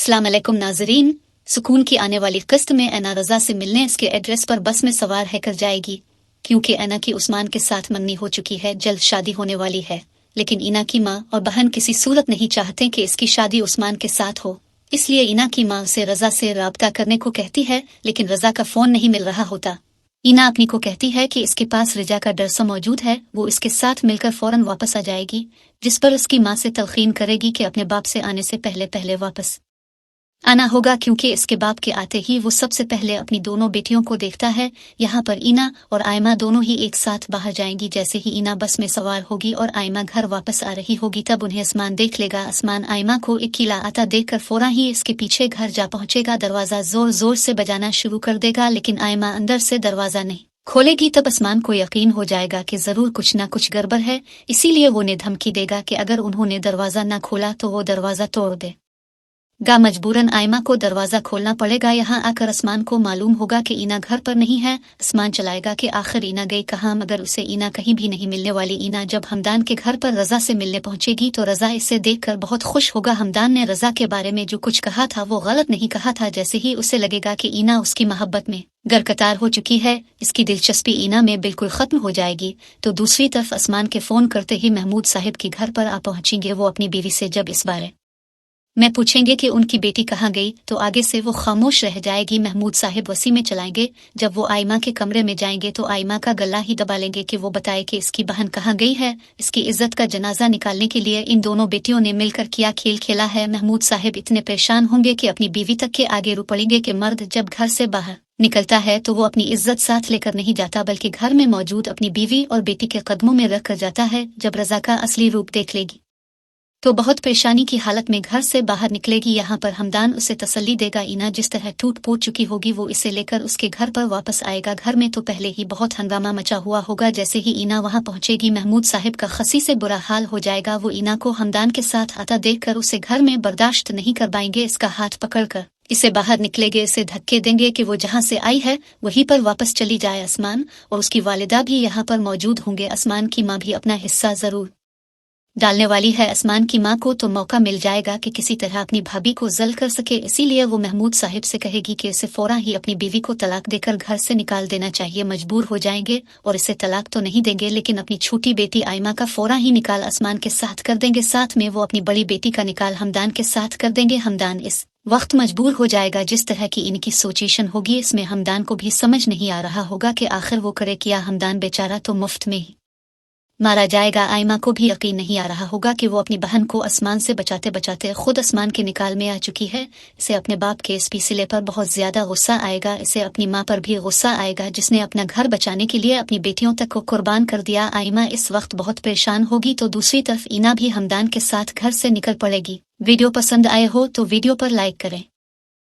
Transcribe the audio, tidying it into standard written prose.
अस्सलाम वालेकुम नाजरीन। सुकून की आने वाली किस्त में ऐना रजा से मिलने इसके एड्रेस पर बस में सवार है कर जाएगी, क्योंकि ऐना की उस्मान के साथ मंगनी हो चुकी है, जल्द शादी होने वाली है। लेकिन इना की माँ और बहन किसी सूरत नहीं चाहते कि इसकी शादी उस्मान के साथ हो, इसलिए इना की माँ उसे रजा से राब्ता करने को कहती है, लेकिन रजा का फ़ोन नहीं मिल रहा होता। इना अपनी को कहती है कि इसके पास रजा का डरसा मौजूद है, वो इसके साथ मिलकर फ़ौरन वापस आ जाएगी, जिस पर उसकी माँ से तलखीन करेगी कि अपने बाप से आने से पहले पहले वापस आना होगा, क्योंकि इसके बाप के आते ही वो सबसे पहले अपनी दोनों बेटियों को देखता है। यहाँ पर इना और आयमा दोनों ही एक साथ बाहर जाएंगी। जैसे ही इना बस में सवार होगी और आयमा घर वापस आ रही होगी, तब उन्हें आसमान देख लेगा। आसमान आयमा को एक किला आता देखकर फौरन ही इसके पीछे घर जा पहुंचेगा। दरवाजा जोर जोर से बजाना शुरू कर देगा, लेकिन आयमा अंदर से दरवाजा नहीं खोलेगी। तब आसमान को यकीन हो जाएगा कि जरूर कुछ ना कुछ गड़बड़ है, इसीलिए वो उन्हें धमकी देगा कि अगर उन्होंने दरवाजा न खोला तो वो दरवाजा तोड़ दे गा। मजबूरन आयमा को दरवाजा खोलना पड़ेगा। यहाँ आकर आसमान को मालूम होगा कि इना घर पर नहीं है। आसमान चलाएगा कि आखिर इना गई कहाँ, मगर उसे इना कहीं भी नहीं मिलने वाली। इना जब हमदान के घर पर रजा से मिलने पहुंचेगी तो रजा इसे देखकर बहुत खुश होगा। हमदान ने रजा के बारे में जो कुछ कहा था वो गलत नहीं कहा था। जैसे ही उसे लगेगा कि इना उसकी मोहब्बत में गरकतार हो चुकी है, इसकी दिलचस्पी इना में बिल्कुल खत्म हो जाएगी। तो दूसरी तरफ आसमान के फोन करते ही महमूद साहिब के घर पर आ पहुंचेंगे। वो अपनी बीवी से जब इस बारे में पूछेंगे कि उनकी बेटी कहाँ गई, तो आगे से वो खामोश रह जाएगी। महमूद साहिब वसी में चलाएंगे। जब वो आयमा के कमरे में जाएंगे तो आयमा का गला ही दबा लेंगे कि वो बताए कि इसकी बहन कहाँ गई है। इसकी इज्जत का जनाजा निकालने के लिए इन दोनों बेटियों ने मिलकर क्या खेल खेला है। महमूद साहिब इतने परेशान होंगे कि अपनी बीवी तक के आगे रो पड़ेंगे कि मर्द जब घर से बाहर निकलता है तो वो अपनी इज्जत साथ लेकर नहीं जाता, बल्कि घर में मौजूद अपनी बीवी और बेटी के कदमों में रख कर जाता है। जब रजा का असली रूप देख लेगी तो बहुत परेशानी की हालत में घर से बाहर निकलेगी। यहाँ पर हमदान उसे तसल्ली देगा। इना जिस तरह टूट फूट चुकी होगी वो इसे लेकर उसके घर पर वापस आएगा। घर में तो पहले ही बहुत हंगामा मचा हुआ होगा। जैसे ही इना वहाँ पहुंचेगी महमूद साहिब का खसी से बुरा हाल हो जाएगा। वो इना को हमदान के साथ आता देखकर उसे घर में बर्दाश्त नहीं कर पाएंगे। इसका हाथ पकड़कर इसे बाहर निकलेंगे, इसे धक्के देंगे कि वो जहाँ से आई है वहीं पर वापस चली जाए। आसमान और उसकी वालिदा भी यहाँ पर मौजूद होंगे। आसमान की माँ भी अपना हिस्सा जरूर डालने वाली है। आसमान की माँ को तो मौका मिल जाएगा कि किसी तरह अपनी भाभी को जल कर सके, इसीलिए वो महमूद साहिब से कहेगी कि इसे फौरन ही अपनी बीवी को तलाक देकर घर से निकाल देना चाहिए। मजबूर हो जाएंगे और इसे तलाक तो नहीं देंगे, लेकिन अपनी छोटी बेटी आयमा का फौरन ही निकाल आसमान के साथ कर देंगे। साथ में वो अपनी बड़ी बेटी का निकाल हमदान के साथ कर देंगे। हमदान इस वक्त मजबूर हो जाएगा। जिस तरह की इनकी सोचेशन होगी इसमें हमदान को भी समझ नहीं आ रहा होगा कि आखिर वो करे क्या। हमदान बेचारा तो मुफ्त में ही मारा जाएगा। आयमा को भी यकीन नहीं आ रहा होगा कि वो अपनी बहन को आसमान से बचाते बचाते खुद आसमान के निकाल में आ चुकी है। इसे अपने बाप के इस फैसले पर बहुत ज्यादा गुस्सा आएगा। इसे अपनी माँ पर भी गुस्सा आएगा, जिसने अपना घर बचाने के लिए अपनी बेटियों तक को कुर्बान कर दिया। आयमा इस वक्त बहुत परेशान होगी। तो दूसरी तरफ इना भी हमदान के साथ घर से निकल पड़ेगी। वीडियो पसंद आए हो तो वीडियो पर लाइक करें।